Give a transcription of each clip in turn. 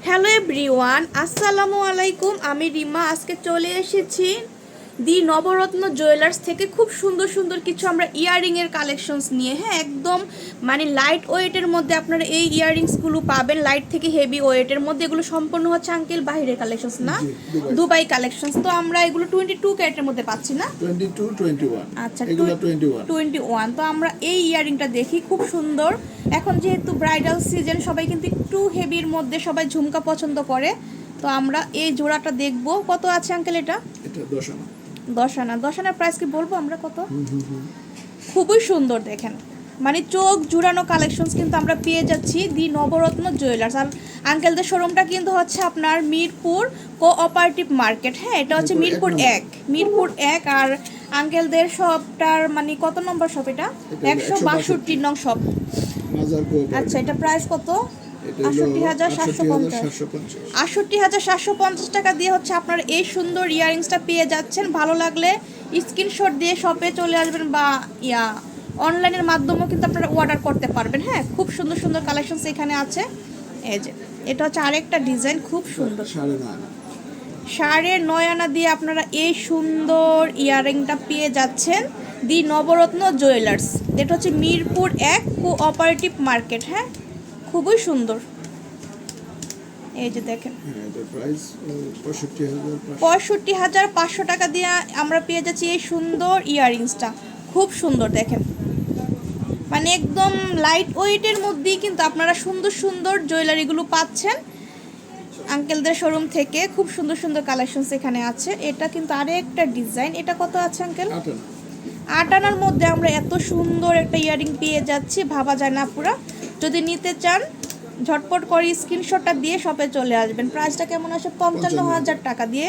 Hello everyone, আসসালামু আলাইকুম। আমি রিমা আজকে চলে এসেছি দি নবরত্ন জুয়েলার্স থেকে খুব সুন্দর সুন্দর কিছু আমরা ইয়াররিংয়ের কালেকশনস নিয়ে। হ্যাঁ, একদম মানে লাইট ওয়েটের মধ্যে আপনারা এই ইয়াররিংসগুলো পাবেন, লাইট থেকে হেভি ওয়েটের মধ্যে। এগুলো সম্পূর্ণ হচ্ছে আঙ্কেল বাইরের কালেকশনস না, দুবাই কালেকশনস। তো আমরা এগুলো 22 ক্যারেটের মধ্যে পাচ্ছি না, 22, 21। আচ্ছা, এগুলো 21। 21। তো আমরা এই ইয়াররিংটা দেখি, খুব সুন্দর। এখন যেহেতু ব্রাইডাল সিজন, সবাই কিন্তু একটু হেভির মধ্যে সবাই ঝুমকা পছন্দ করে। তো আমরা এই জোড়াটা দেখব। কত আছে আঙ্কেল এটা? এটা 10 আনা। 10 আনা। 10 আনার প্রাইস কি বলবো আমরা কত? খুবই সুন্দর দেখেন, মানে চোখ জুড়ানো কালেকশনস কিন্তু আমরা পেয়ে যাচ্ছি দি নবরত্ন জুয়েলার্স। আর আঙ্কেলদের শোরুমটা কিন্তু হচ্ছে আপনার মিরপুর কোঅপারেটিভ মার্কেট। হ্যাঁ, এটা হচ্ছে মিরপুর 1। আর আঙ্কেলদের শপটার মানে কত নম্বর শপ? এটা 162 নং শপ। আচ্ছা, এটা প্রাইস কত? 68,750 টাকা দিয়ে হচ্ছে আপনার এই সুন্দর ইয়ারিংসটা পেয়ে যাচ্ছেন। ভালো লাগলে স্ক্রিনশট দিয়ে শপে চলে আসবেন বা অনলাইনের মাধ্যমেও কিন্তু আপনারা অর্ডার করতে পারবেন। হ্যাঁ, খুব সুন্দর সুন্দর কালেকশনস এখানে আছে। এই যে এটা হচ্ছে আরেকটা ডিজাইন, খুব সুন্দর। 9.5 আনা দিয়ে আপনারা এই সুন্দর ইয়ারিংটা পেয়ে যাচ্ছেন দি নবরত্ন জুয়েলার্স। এটা হচ্ছে মিরপুর 1 কোঅপারেটিভ মার্কেট। হ্যাঁ, খুবই সুন্দর। এই যে দেখেন, 65,500 টাকা দিয়ে আমরা পেয়ে যাচ্ছি এই সুন্দর ইয়াররিংসটা। খুব সুন্দর দেখেন, মানে একদম লাইট ওয়েটের মধ্যেই কিন্তু আপনারা সুন্দর সুন্দর জুয়েলারিগুলো পাচ্ছেন আঙ্কেলদের শোরুম থেকে। খুব সুন্দর সুন্দর কালেকশনস এখানে আছে। এটা কিন্তু আরেকটা ডিজাইন। এটা কত আছে আঙ্কেল? 8 আনার মধ্যে আমরা এত সুন্দর একটা ইয়াররিং পেয়ে যাচ্ছি, ভাবা যায় না পুরা। যদি নিতে চান ঝটপট করে স্ক্রিনশটটা দিয়ে শপে চলে আসবেন। প্রাইসটা কেমন আসে? 55,000 টাকা দিয়ে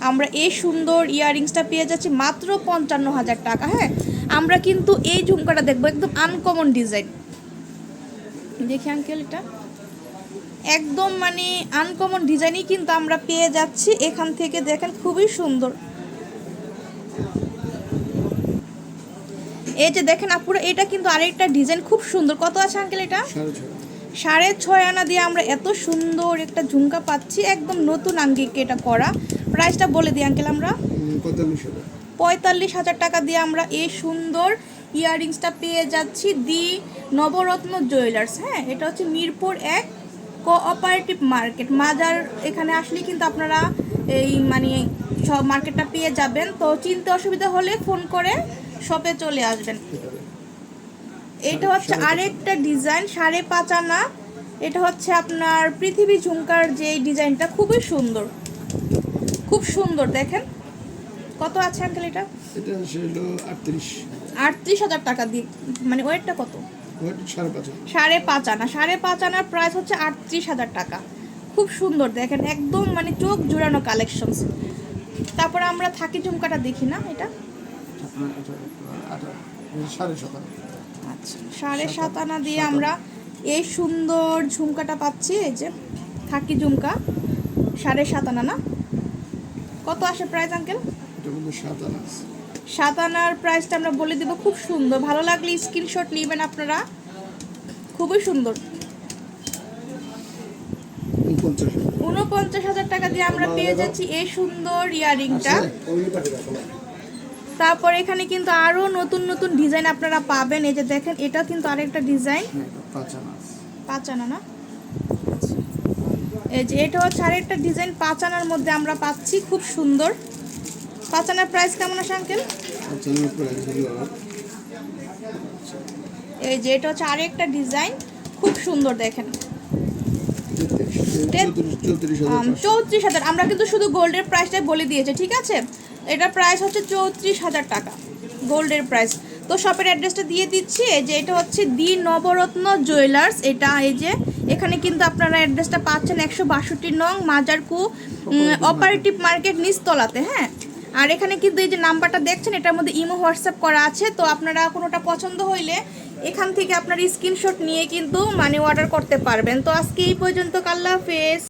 আমরা এই সুন্দর ইয়াররিংসটা পেয়ে যাচ্ছি মাত্র 55,000 টাকা। হ্যাঁ, আমরা কিন্তু এই ঝুমকাটা দেখবো, একদম আনকমন ডিজাইন। দেখি আঙ্কেল, এটা একদম মানে আনকমন ডিজাইনই কিন্তু আমরা পেয়ে যাচ্ছি এখান থেকে। দেখেন, খুবই সুন্দর। এই যে দেখেন আপুরা, এটা কিন্তু আরেকটা ডিজাইন, খুব সুন্দর। কত আছে আঙ্কেল এটা? 6.5 আনা দিয়ে আমরা এত সুন্দর একটা ঝুমকা পাচ্ছি, একদম নতুন আঙ্গিকে এটা করা। প্রাইসটা বলে দিই আঙ্কেল, আমরা 45,000 টাকা দিয়ে আমরা এই সুন্দর ইয়াররিংসটা পেয়ে যাচ্ছি দি নবরত্ন জুয়েলার্স। হ্যাঁ, এটা হচ্ছে মিরপুর 1 কোঅপারেটিভ মার্কেট। মাজার এখানে আসলে কিন্তু আপনারা এই মানে সব মার্কেটটা পেয়ে যাবেন। তো চিনতে অসুবিধা হলে ফোন করে শপে চলে আসবেন। এটা হচ্ছে আরেকটা ডিজাইন, 5.5 আনা। এটা হচ্ছে আপনার পৃথিবী ঝুমকার যে ডিজাইনটা, খুবই সুন্দর, খুব সুন্দর। দেখেন কত আছে আঙ্কেল এটা? এটা ছিল 38,000 টাকা দিয়ে। মানে ওয়েটটা কত? 5.5 আনা। 5.5 আনার প্রাইস হচ্ছে 38,000 টাকা। খুব সুন্দর দেখেন, একদম মানে চোখ জুড়ানো কালেকশনস। তারপরে আমরা থাকি ঝুমকাটা দেখি না, এটা আচ্ছা 7.5 আনা দিয়ে আমরা এই সুন্দর ঝুমকাটা পাচ্ছি। এই যে থাকি ঝুমকা 7.5 আনা না? কত আসে প্রাইস আঙ্কেল? 7 আনার প্রাইসটা আমরা বলে দেব। খুব সুন্দর, ভালো লাগলে স্ক্রিনশট নেবেন আপনারা। খুবই সুন্দর। 49,000 টাকা দিয়ে আমরা পেয়ে যাচ্ছি এই সুন্দর ইয়াররিংটা। তারপর এখানে কিন্তু আরো নতুন নতুন ডিজাইন আপনারা পাবেন। এই যে দেখেন, এটা কিন্তু আরেকটা ডিজাইন, 5 আনা না? এই যে এটা হচ্ছে আরেকটা ডিজাইন, 5 আনার মধ্যে আমরা পাচ্ছি, খুব সুন্দর। 5 আনার প্রাইস কেমন আসে আঙ্কেল? এই যে এটা হচ্ছে আরেকটা ডিজাইন, খুব সুন্দর দেখেন, 34,000। আমরা কিন্তু শুধু গোল্ডের প্রাইসটাই বলে দিয়েছি, ঠিক আছে? এটার প্রাইস হচ্ছে 34,000 টাকা, গোল্ডের প্রাইস। তো শপের অ্যাড্রেসটা দিয়ে দিচ্ছি। এই যে এটা হচ্ছে দি নবরত্ন জুয়েলার্স। এটা এই যে এখানে কিন্তু আপনারা অ্যাড্রেসটা পাচ্ছেন 162 নং মাজারকু অপারেটিভ মার্কেট নিচতলাতে। হ্যাঁ, আর এখানে কিন্তু এই যে নাম্বারটা দেখছেন, এটার মধ্যে ইমো হোয়াটসঅ্যাপ করা আছে। তো আপনারা কোনোটা পছন্দ হইলে এখান থেকে আপনার স্ক্রিনশট নিয়ে কিন্তু মানে অর্ডার করতে পারবেন। তো আজকে এই পর্যন্ত, আল্লাহ হাফেজ।